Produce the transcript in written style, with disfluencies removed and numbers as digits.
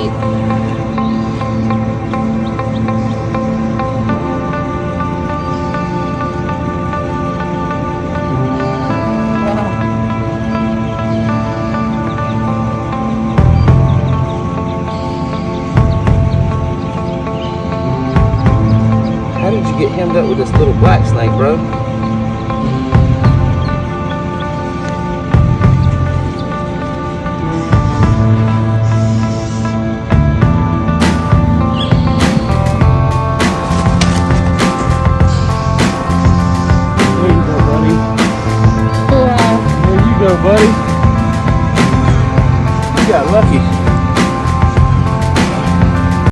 cute. How did you get hemmed up with this little black snake, bro?